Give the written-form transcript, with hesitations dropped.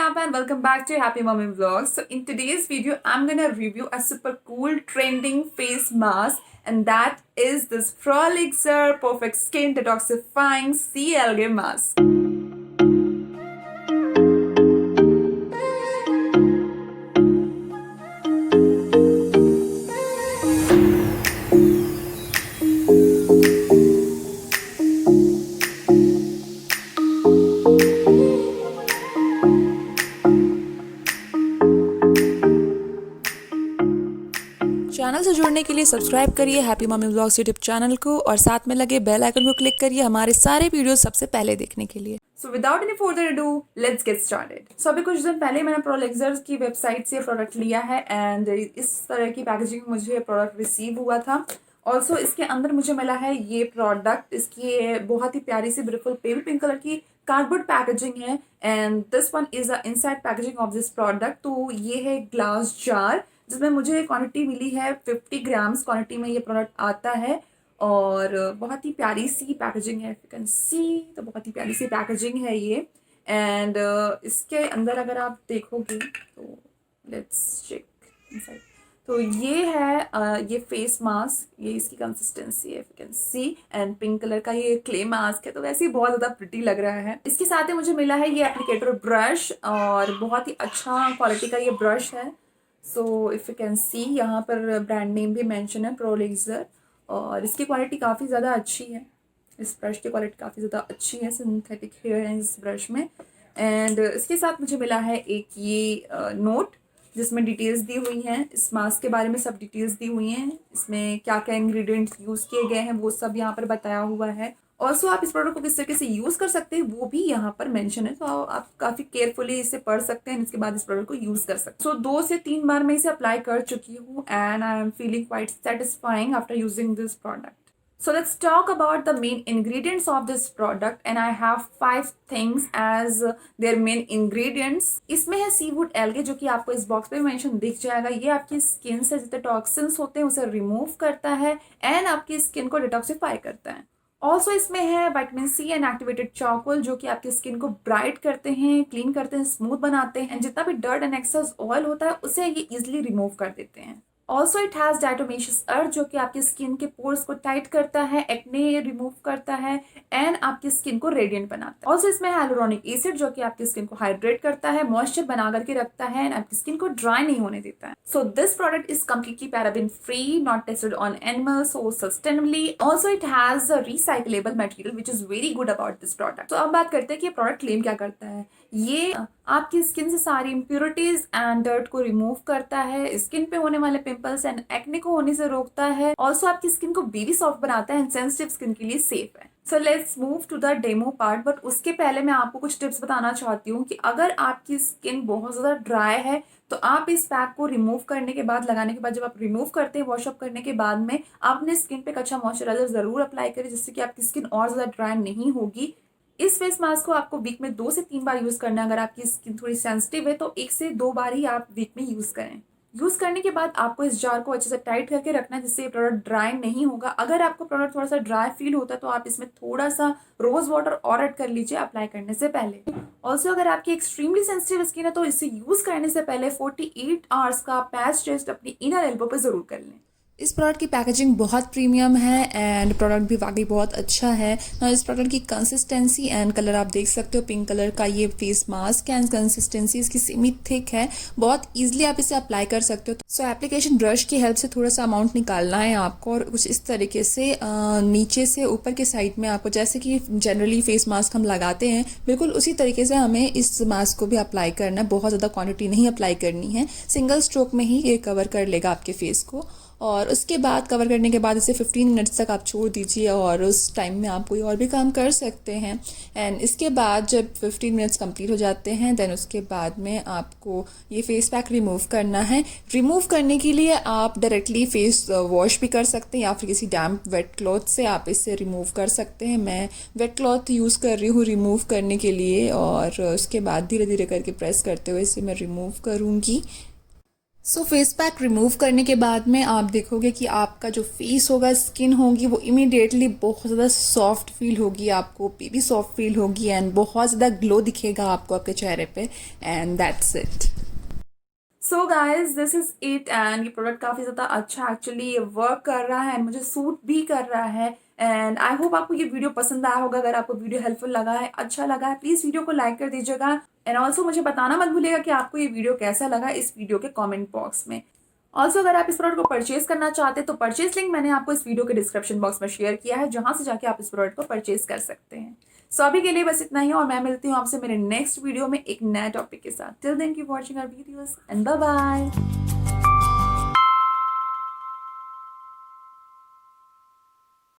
Abha and welcome back to Happy Mommy Vlogs. So in today's video, I'm gonna review a super cool trending face mask, and that is this PROLIXR Perfect Skin Detoxifying Sea Algae Mask. Channel से जुड़ने के लिए subscribe करिए happy mummy vlogs YouTube channel को और साथ में लगे बेल आइकन को क्लिक करिए हमारे सारे वीडियो सबसे पहले देखने के लिए। So without any further ado let's get started. So अभी कुछ दिन पहले मैंने प्रोलिक्सर की वेबसाइट से प्रोडक्ट लिया है एंड इस तरह की पैकेजिंग मुझे प्रोडक्ट रिसीव हुआ था। ऑल्सो इसके अंदर मुझे मिला है ये प्रोडक्ट, इसकी बहुत ही प्यारी सी ब्यूटीफुल पेल पिंक कलर की कार्डबोर्ड पैकेजिंग है and this one is the inside packaging of this product. तो ये है ग्लास जार जिसमें मुझे क्वांटिटी मिली है 50 ग्राम्स क्वांटिटी में ये प्रोडक्ट आता है और बहुत ही प्यारी सी पैकेजिंग है। इफ यू कैन सी तो बहुत ही प्यारी सी पैकेजिंग है ये एंड इसके अंदर अगर आप देखोगे तो लेट्स चेक इनसाइड। तो ये है ये फेस मास्क, ये इसकी कंसिस्टेंसी है, if you can see and pink colour का ये क्ले मास्क है तो वैसे ही बहुत ज़्यादा प्रिटी लग रहा है। इसके साथ ही मुझे मिला है ये एप्लीकेटर ब्रश और बहुत ही अच्छा क्वालिटी का ये ब्रश है। So if you can see यहाँ पर ब्रांड नेम भी मेंशन है प्रोलिक्सर और इसकी क्वालिटी काफ़ी ज़्यादा अच्छी है। इस ब्रश की क्वालिटी काफ़ी ज़्यादा अच्छी है, सिंथेटिक हेयर है इस ब्रश में एंड इसके साथ मुझे मिला है एक ये नोट जिसमें डिटेल्स दी हुई हैं, इस मास्क के बारे में सब डिटेल्स दी हुई हैं, इसमें क्या क्या इंग्रेडिएंट्स यूज़ किए गए हैं वो सब यहाँ पर बताया हुआ है। ऑल्सो आप इस प्रोडक्ट को किस तरीके से यूज़ कर सकते हैं वो भी यहाँ पर मेंशन है, तो आप काफ़ी केयरफुली इसे पढ़ सकते हैं, इसके बाद इस प्रोडक्ट को यूज़ कर सकते हैं। सो 2 से 3 बार मैं इसे अप्लाई कर चुकी हूँ and I am feeling quite satisfying after using this product. So let's talk about the main ingredients of this product and I have 5 things as their main ingredients. इसमें है सीवुड एल्गे जो कि आपको इस box पे mention दिख जाएगा। ये आपकी स्किन से जितने टॉक्सिन्स होते हैं उसे रिमूव करता है एंड आपकी स्किन को डिटॉक्सिफाई करता है। ऑल्सो इसमें है vitamin C and activated charcoal जो कि आपकी स्किन को ब्राइट करते हैं, क्लीन करते हैं, स्मूथ बनाते हैं एंड जितना भी डर्ट एंड एक्सेस ऑयल होता है उसे ये इजिली रिमूव कर देते हैं। ऑल्सो इट हैज़ डायटोमेशियस अर्थ जो कि आपकी स्किन के पोर्स को टाइट करता है, एक्ने रिमूव करता है एंड आपकी स्किन को रेडिएंट बनाता है। ऑल्सो इसमें हाइलुरोनिक एसिड जो कि आपकी स्किन को हाइड्रेट करता है, मॉइस्चर बना करके रखता है एंड आपकी स्किन को ड्राई नहीं होने देता है। So this product is completely paraben free, not tested on animals, so sustainably. Also it has a recyclable material which is very good about this product. तो अब बात करते हैं कि ये प्रोडक्ट क्लेम क्या करता है। ये आपकी स्किन से सारी इम्प्योरिटीज एंड डर्ट को रिमूव करता है, स्किन पे होने वाले पिंपल्स एंड एक्ने को होने से रोकता है, ऑल्सो आपकी स्किन को बेबी सॉफ्ट बनाता है एंड सेंसिटिव स्किन के लिए सेफ है। So let's move to the demo part, but उसके पहले मैं आपको कुछ टिप्स बताना चाहती हूँ कि अगर आपकी स्किन बहुत ज़्यादा ड्राई है तो आप इस पैक को रिमूव करने के बाद, लगाने के बाद, जब आप रिमूव करते हैं वॉशअप करने के बाद में आप अपने स्किन पे एक अच्छा मॉइस्चराइजर ज़रूर अप्लाई करें जिससे कि आपकी स्किन और ज़्यादा ड्राई नहीं होगी। इस फेस मास्क को आपको वीक में 2 से 3 बार यूज़ करना है। अगर आपकी स्किन थोड़ी सेंसिटिव है तो 1 से 2 बार ही आप वीक में यूज़ करें। यूज़ करने के बाद आपको इस जार को अच्छे से टाइट करके रखना है जिससे ये प्रोडक्ट ड्राई नहीं होगा। अगर आपको प्रोडक्ट थोड़ा सा ड्राई फील होता है तो आप इसमें थोड़ा सा रोज़ वाटर और ऐड कर लीजिए अप्लाई करने से पहले। ऑल्सो अगर आपकी एक्सट्रीमली सेंसिटिव स्किन है तो इसे यूज़ करने से पहले 48 आवर्स का पैच टेस्ट अपनी इनर एल्बो पर ज़रूर कर लें। इस प्रोडक्ट की पैकेजिंग बहुत प्रीमियम है एंड प्रोडक्ट भी वाकई बहुत अच्छा है ना। इस प्रोडक्ट की कंसिस्टेंसी एंड कलर आप देख सकते हो, पिंक कलर का ये फेस मास्क एंड कंसिस्टेंसी इसकी सेमी थिक है, बहुत इजीली आप इसे अप्लाई कर सकते हो। सो एप्लीकेशन ब्रश की हेल्प से थोड़ा सा अमाउंट निकालना है आपको और कुछ इस तरीके से नीचे से ऊपर के साइड में आपको, जैसे कि जनरली फेस मास्क हम लगाते हैं बिल्कुल उसी तरीके से हमें इस मास्क को भी अप्लाई करना है। बहुत ज़्यादा क्वान्टिटी नहीं अप्लाई करनी है, सिंगल स्ट्रोक में ही ये कवर कर लेगा आपके फेस को और उसके बाद कवर करने के बाद इसे 15 मिनट्स तक आप छोड़ दीजिए और उस टाइम में आप कोई और भी काम कर सकते हैं। एंड इसके बाद जब 15 मिनट्स कंप्लीट हो जाते हैं देन उसके बाद में आपको ये फेस पैक रिमूव करना है। रिमूव करने के लिए आप डायरेक्टली फेस वॉश भी कर सकते हैं या फिर किसी डैम्प वेट क्लॉथ से आप इसे रिमूव कर सकते हैं। मैं वेट क्लॉथ यूज़ कर रही हूँ रिमूव करने के लिए और उसके बाद धीरे धीरे करके प्रेस करते हुए इसे मैं रिमूव करूँगी। सो फेस पैक रिमूव करने के बाद में आप देखोगे कि आपका जो फेस होगा, स्किन होगी, वो इमीडिएटली बहुत ज़्यादा सॉफ्ट फील होगी, आपको बेबी सॉफ्ट फील होगी एंड बहुत ज़्यादा ग्लो दिखेगा आपको आपके चेहरे पे and that's it. So guys this is it and ये प्रोडक्ट काफ़ी ज़्यादा अच्छा एक्चुअली वर्क कर रहा है एंड मुझे सूट भी कर रहा है एंड आई होप आपको ये वीडियो पसंद आया होगा। अगर आपको वीडियो हेल्पफुल लगा है, अच्छा लगा है, प्लीज़ वीडियो को लाइक कर दीजिएगा एंड ऑल्सो मुझे बताना मत भूलिएगा कि आपको ये वीडियो कैसा लगा इस वीडियो के कॉमेंट बॉक्स में। ऑल्सो अगर आप इस प्रोडक्ट को परचेज करना चाहते हैं तो परचेज लिंक मैंने आपको इस वीडियो के डिस्क्रिप्शन बॉक्स में शेयर किया है, जहां से जाके आप इस प्रोडक्ट को परचेज कर सकते हैं। सो अभी के लिए बस इतना ही और मैं मिलती हूँ आपसे मेरे नेक्स्ट वीडियो में एक नया टॉपिक के साथ। Till then keep watching our videos and bye bye.